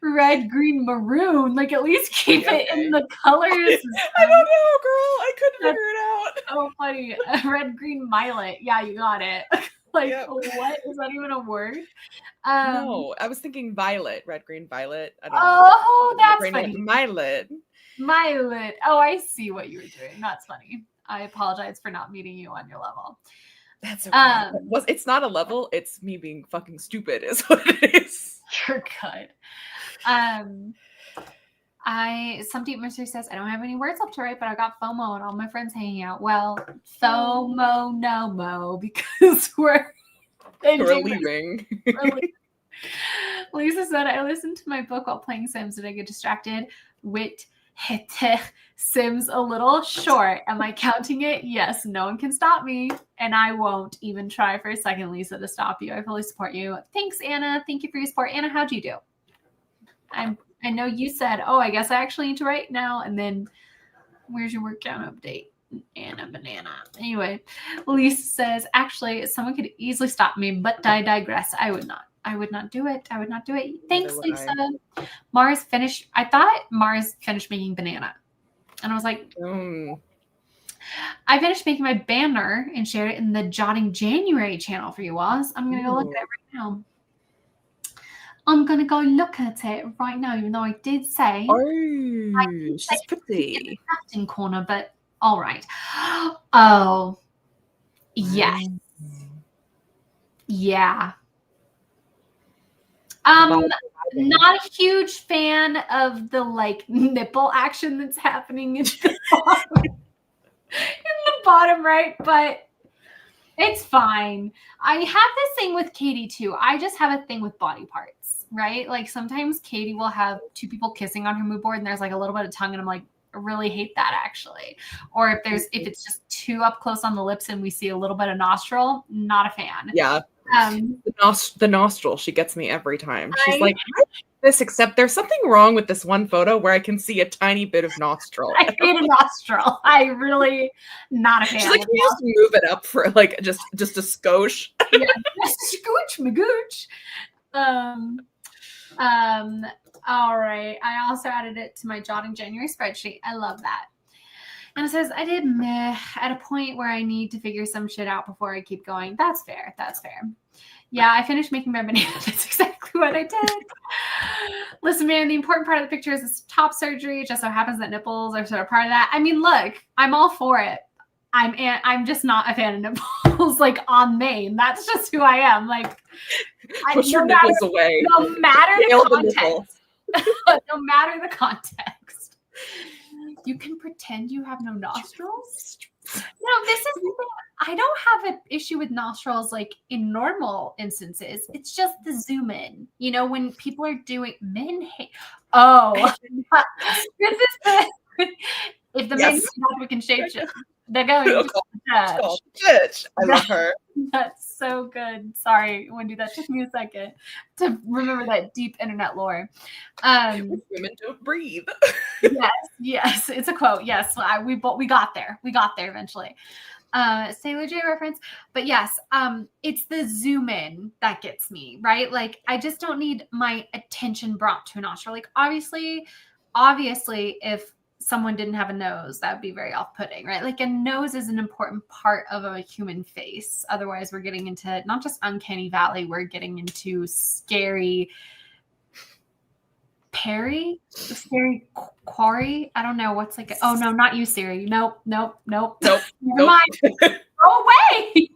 Red, green, maroon. Like, at least keep it in the colors. I don't know, girl. I couldn't figure it out. Oh, funny. Red, green, Milet. Yeah, you got it. Like, what? Is that even a word? No, I was thinking violet. Red, green, violet. I don't know. Oh, that's funny. Milet. Oh, I see what you were doing. That's funny. I apologize for not meeting you on your level. That's okay. It's not a level. It's me being fucking stupid is what it is. You're good. Some deep mystery says, I don't have any words left to write, but I got FOMO and all my friends hanging out. Well, FOMO no mo, because we're leaving. Lisa said, I listened to my book while playing Sims and I get distracted with Sims a little short. Am I counting it? Yes, no one can stop me. And I won't even try for a second, Lisa, to stop you. I fully support you. Thanks, Anna. Thank you for your support. Anna, how'd you do? I know you said, oh, I guess I actually need to write now. And then where's your work count update? Anna banana. Anyway, Lisa says, actually, someone could easily stop me, but I digress. I would not do it. Thanks, Lisa. Mars finished. I thought Mars finished making banana. And I was like, I finished making my banner and shared it in the Jotting January channel for you all. I'm going to go look at it right now. Even though I did say. Oh, she's pretty. In the crafting corner, but all right. Oh, yes. Yeah. Not a huge fan of the like nipple action that's happening in the bottom right, but it's fine. I have this thing with Katie too. I just have a thing with body parts, right? Like sometimes Katie will have two people kissing on her mood board and there's like a little bit of tongue and I'm like, I really hate that actually. Or if it's just too up close on the lips and we see a little bit of nostril, not a fan. Yeah. The nostril, she gets me every time. She's like, this, except there's something wrong with this one photo where I can see a tiny bit of nostril. I hate a nostril. I really not a fan. She's like, can you just move it up for like just a skosh? Yeah, scooch magooch. All right. I also added it to my Jotting January spreadsheet. I love that. And it says, I did meh at a point where I need to figure some shit out before I keep going. That's fair. Yeah, I finished making my banana. That's exactly what I did. Listen, man, the important part of the picture is this top surgery. It just so happens that nipples are sort of part of that. I mean, look, I'm all for it. I'm just not a fan of nipples like on Maine. That's just who I am. Like, Push your nipples away. No matter Nail the context. No matter the context. You can pretend you have no nostrils. No, this is the thing. I don't have an issue with nostrils like in normal instances. It's just the zoom in. You know, when people are doing men hate. Oh, this is the if the men we can shade shit. They're going to church. I love her. That's so good. Sorry, Wendy. That took me a second to remember that deep internet lore. Women don't breathe. Yes, it's a quote. Yes, we got there. We got there eventually. Sailor J reference, but yes, it's the zoom in that gets me, right? Like, I just don't need my attention brought to a nostril. Like, obviously, if someone didn't have a nose, that would be very off-putting, right? Like, a nose is an important part of a human face. Otherwise, we're getting into not just uncanny valley, we're getting into scary quarry. I don't know what's like. Oh no, not you, Siri. Nope. Never mind. Go away.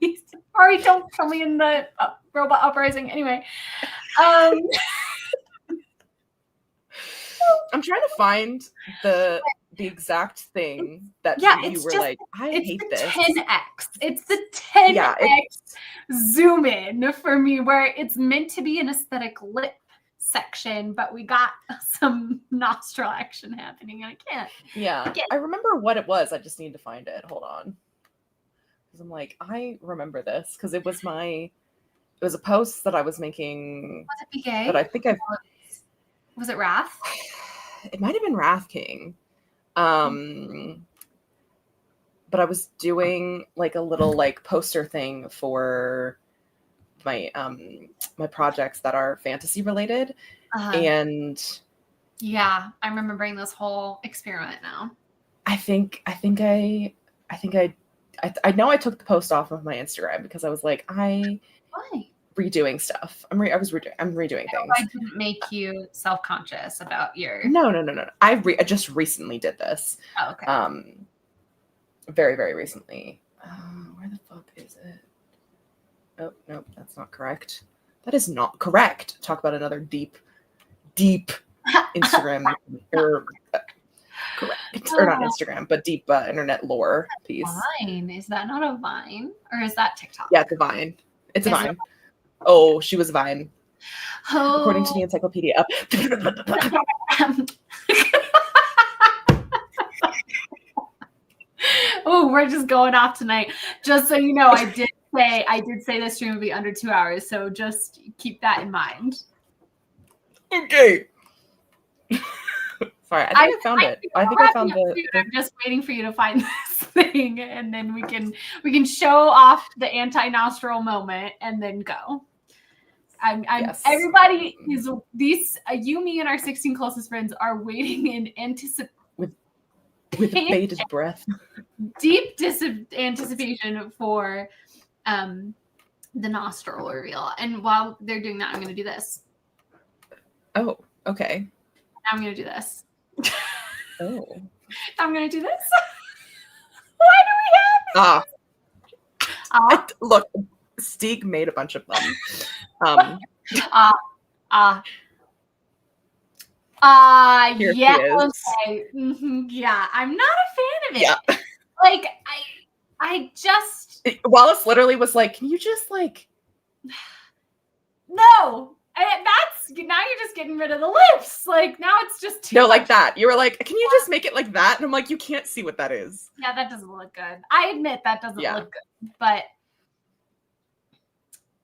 Sorry, don't kill me in the robot uprising. Anyway, I'm trying to find the exact thing that you were like, I hate this. 10x. It's the 10x zoom in for me, where it's meant to be an aesthetic lip section, but we got some nostril action happening. I can't. Yeah, I remember what it was. I just need to find it. Hold on, because I'm like, I remember this because it was a post that I was making. Was it BK? But I think was it Wrath? It might have been Wrath King. But I was doing like a little like poster thing for my my projects that are fantasy related, and yeah, I'm remembering this whole experiment now. I know I took the post off of my Instagram because I was like, why redoing stuff. I'm redoing things. I didn't make you self-conscious about your No. I just recently did this. Oh, okay. Very, very recently. Where the fuck is it? Oh, no, that's not correct. That is not correct. Talk about another deep Instagram or correct or not Instagram, but deep internet lore piece. Vine, is that not a Vine or is that TikTok? Yeah, it's a Vine. It's a Vine. Oh, she was Vine. Oh. According to the encyclopedia. Oh, we're just going off tonight. Just so you know, I did say this stream would be under 2 hours, so just keep that in mind. Okay. Sorry, I think I found it. I think I found the. I'm just waiting for you to find this thing, and then we can show off the anti-nostril moment, and then go. Yes. Everybody is you, me, and our 16 closest friends are waiting in anticipation. With bated breath. Deep anticipation for the nostril reveal. And while they're doing that, I'm going to do this. Oh, okay. I'm going to do this. Oh. I'm going to do this. Why do we have this? Look, Stieg made a bunch of them. Yeah, okay. Mm-hmm, yeah, I'm not a fan of it. Yeah. Like, I just... Wallace literally was like, can you just, like... No! Now you're just getting rid of the lips. Like, now it's just too much. Like that. You were like, can you just make it like that? And I'm like, you can't see what that is. Yeah, that doesn't look good. I admit that doesn't look good. But,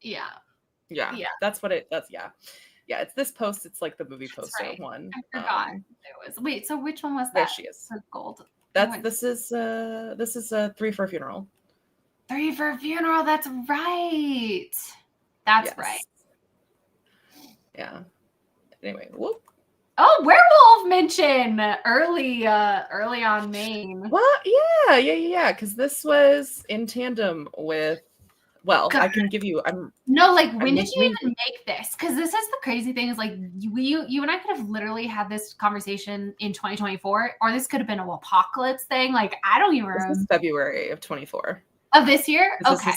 yeah. Yeah. That's, yeah. Yeah, it's this post. It's like the movie poster one. I forgot it was. Wait, so which one was that? There she is. Gold. This is 3 for a Funeral. 3 for a Funeral. That's right. That's right. Yeah. Anyway, whoop. Oh, werewolf mention early on Maine. Well, yeah. Because this was in tandem with Well, God. I can give you. No, like when did you even make this? Because this is the crazy thing is like you and I could have literally had this conversation in 2024, or this could have been a apocalypse thing. Like I don't even remember. This is February of 24. Of this year? Okay.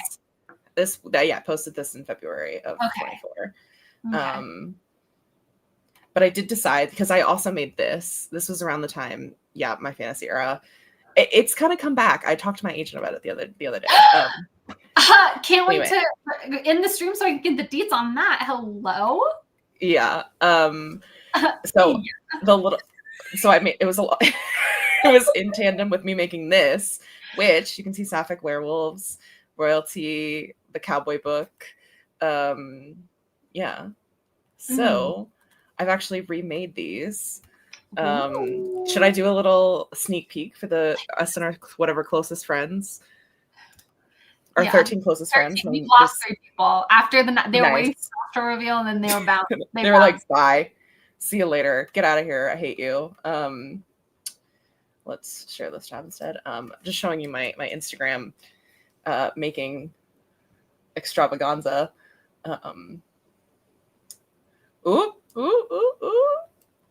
Posted this in February of 24. Okay. But I did decide, because I also made this. This was around the time, my fantasy era. It's kind of come back. I talked to my agent about it the other day. Can't wait to in the stream so I can get the deets on that. Hello. Yeah. So I made it was a lot. It was in tandem with me making this, which you can see Sapphic Werewolves, Royalty, the Cowboy Book. So I've actually remade these. Should I do a little sneak peek for us and our whatever closest friends? Our 13 closest friends. We lost 3 people after they were waiting for the reveal, and then they were bound. They were like, "Bye, see you later. Get out of here. I hate you." Let's share this tab instead. Just showing you my Instagram making extravaganza. Ooh.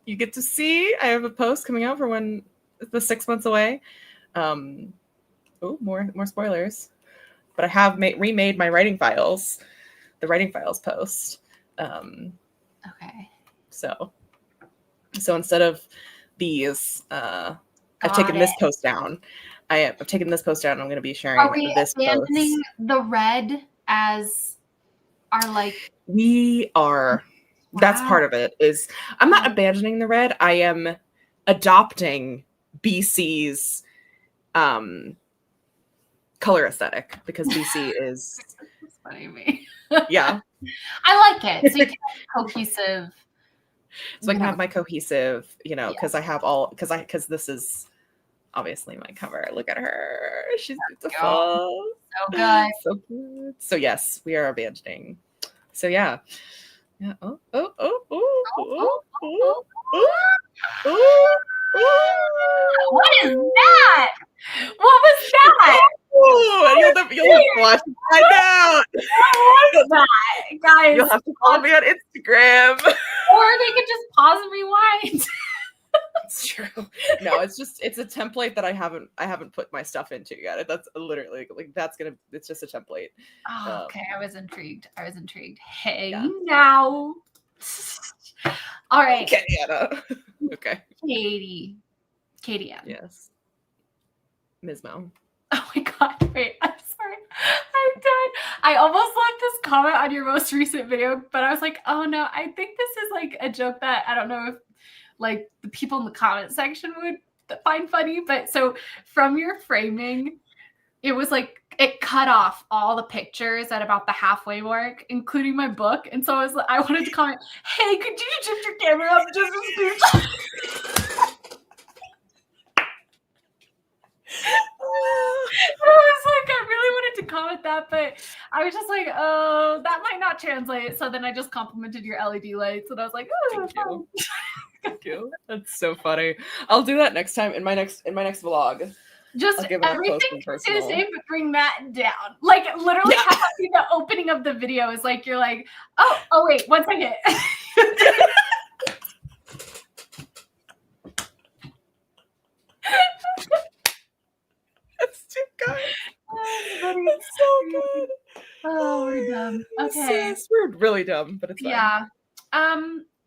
You get to see. I have a post coming out for when the 6 months away. More spoilers. But I have remade my writing files, the writing files post. Okay. So instead of these, I've taken this post down. I've taken this post down. I'm going to be sharing this post. Are we abandoning the red as our like? We are. Wow. That's part of it. Is I'm not abandoning the red. I am adopting BC's color aesthetic, because BC is. That's funny to me. Yeah. I like it. So you can have cohesive. So I can have my cohesive, because I have because this is obviously my cover. Look at her. She's beautiful. So good. So good. So yes, we are abandoning. So yeah. Yeah. Oh. What is that? What was that? You'll have to watch and find out. What was that, guys? You'll have to follow me on Instagram. Or they could just pause and rewind. It's true. No, it's a template that I haven't put my stuff into yet. That's literally it's just a template. Oh, okay. I was intrigued. Hey, now. All right. Katie Anna. Okay. Katie Ann. Yes. Ms. Mo. Oh my God. Wait, I'm sorry. I'm done. I almost left this comment on your most recent video, but I was like, oh no, I think this is like a joke that I don't know if like the people in the comment section would find funny. But so from your framing, it was like it cut off all the pictures at about the halfway mark, including my book. And so I wanted to comment, hey, could you shift your camera up just a scooch? I really wanted to comment that, but I was just like, oh, that might not translate. So then I just complimented your LED lights, and I was like, oh, thank you. Thank you. That's so funny. I'll do that next time in my next vlog. Just everything is the same, but bring that down. Like literally, have the opening of the video is like you're like, oh wait, 1 second. That's too good. That's so good. Oh, we're dumb. Okay, we're really dumb, but it's fine. Yeah.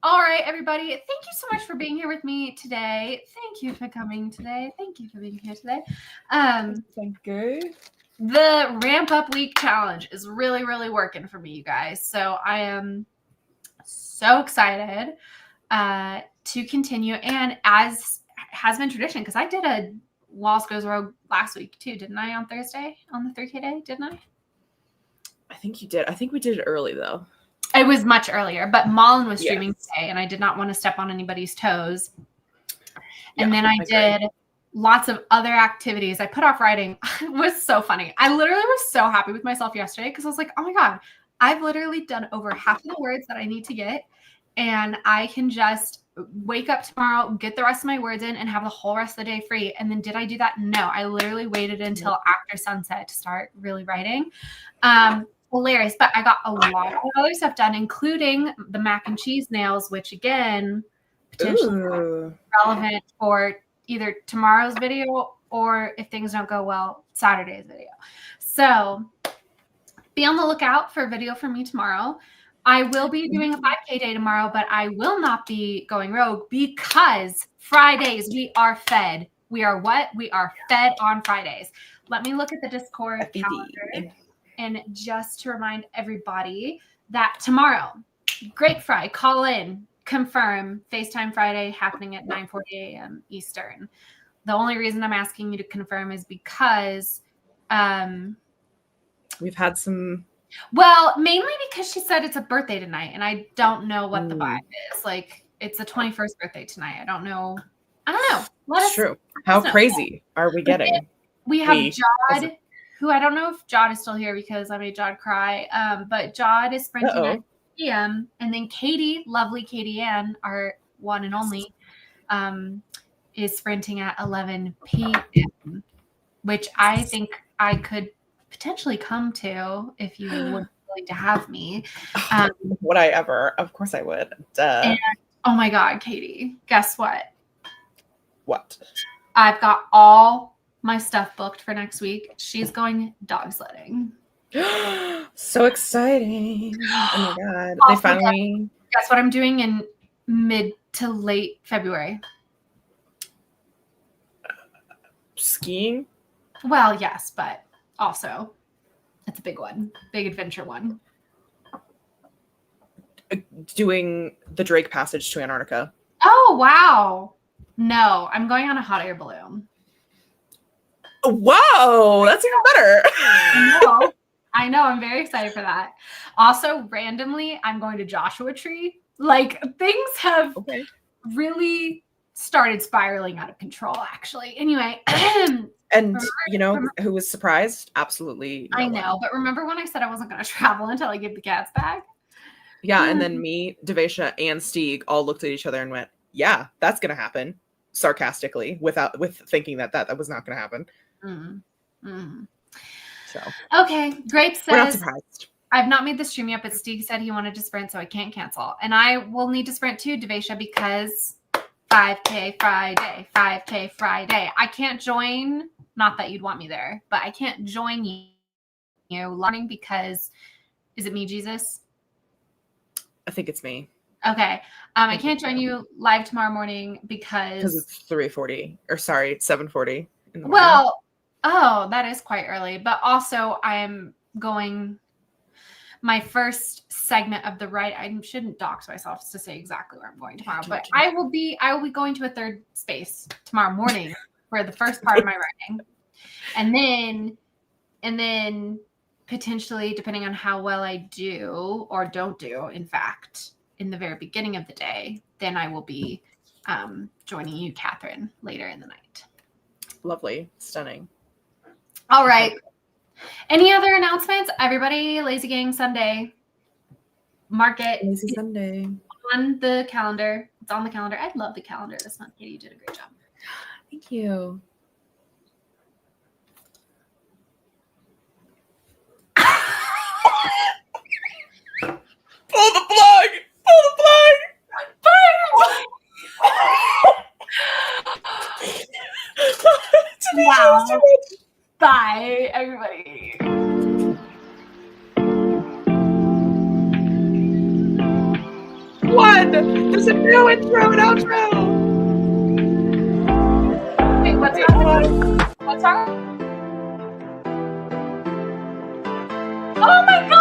All right, everybody. Thank you so much for being here with me today. Thank you for coming today. Thank you for being here today. Thank you. The Ramp Up Week challenge is really, really working for me, you guys. So I am so excited to continue. And as has been tradition, because I did a Walls Goes Rogue last week too, didn't I? On Thursday, on the 3K day, didn't I? I think you did. I think we did it early though. It was much earlier, but Malin was streaming today, and I did not want to step on anybody's toes. And then I did lots of other activities. I put off writing. It was so funny. I literally was so happy with myself yesterday because I was like, oh my God, I've literally done over half of the words that I need to get, and I can just wake up tomorrow, get the rest of my words in, and have the whole rest of the day free. And then did I do that? No, I literally waited until after sunset to start really writing. hilarious. But I got a lot of other stuff done, including the mac and cheese nails, which again, potentially relevant for either tomorrow's video or if things don't go well, Saturday's video. So be on the lookout for a video from me tomorrow. I will be doing a 5K day tomorrow, but I will not be going rogue because Fridays we are fed. We are what? We are fed on Fridays. Let me look at the Discord calendar. And just to remind everybody that tomorrow, Grape Fry, call in, confirm, FaceTime Friday happening at 9:40 a.m. Eastern. The only reason I'm asking you to confirm is because we've had some. Well, mainly because she said it's a birthday tonight, and I don't know what the vibe is. Like, it's the 21st birthday tonight. I don't know. That's true. How crazy are we getting? We have Jod, who I don't know if Jod is still here because I made Jod cry. But Jod is sprinting at p.m. And then Katie, lovely Katie Ann, our one and only, is sprinting at 11 p.m., which I think I could potentially come to if you would be willing to have me. Would I ever? Of course I would. Duh. And, oh my God, Katie, guess what? What? I've got all my stuff booked for next week. She's going dog sledding. So exciting. Oh my God. Also, they finally. Guess what I'm doing in mid to late February? Skiing? Well, yes, but also it's a big one, big adventure one. Doing the Drake Passage to Antarctica. Oh, wow. No, I'm going on a hot air balloon. Whoa, that's even better. I know. I'm very excited for that. Also, randomly, I'm going to Joshua Tree. Like, things have really started spiraling out of control, actually. Anyway. And who was surprised? Absolutely. I know. But remember when I said I wasn't going to travel until I give the cats back? Yeah. And then me, Devesha, and Stieg all looked at each other and went, yeah, that's going to happen. Sarcastically, with thinking that was not going to happen. So okay, Grape says, we're not surprised. I've not made the stream yet, but Stieg said he wanted to sprint, so I can't cancel. And I will need to sprint too, Devesha, because 5K Friday. I can't join. Not that you'd want me there, but I can't join you learning because is it me, Jesus? I think it's me. Okay. I can't join you live tomorrow morning because it's 3:40 or sorry, 7:40 in the morning. Well, that is quite early. But also I am going my first segment of the ride. I shouldn't dox myself to say exactly where I'm going tomorrow, but I will be going to a third space tomorrow morning for the first part of my riding. And then potentially, depending on how well I do or don't do, in fact, in the very beginning of the day, then I will be joining you, Catherine, later in the night. Lovely. Stunning. All right. Any other announcements? Everybody, Lazy Gang Sunday. Mark it. Lazy Sunday. On the calendar. It's on the calendar. I love the calendar this month. Katie, you did a great job. Thank you. Pull the plug! Pull the plug! Wow. Bye, everybody. There's a new intro and outro. Wait, what's wrong? What's wrong? Oh my God!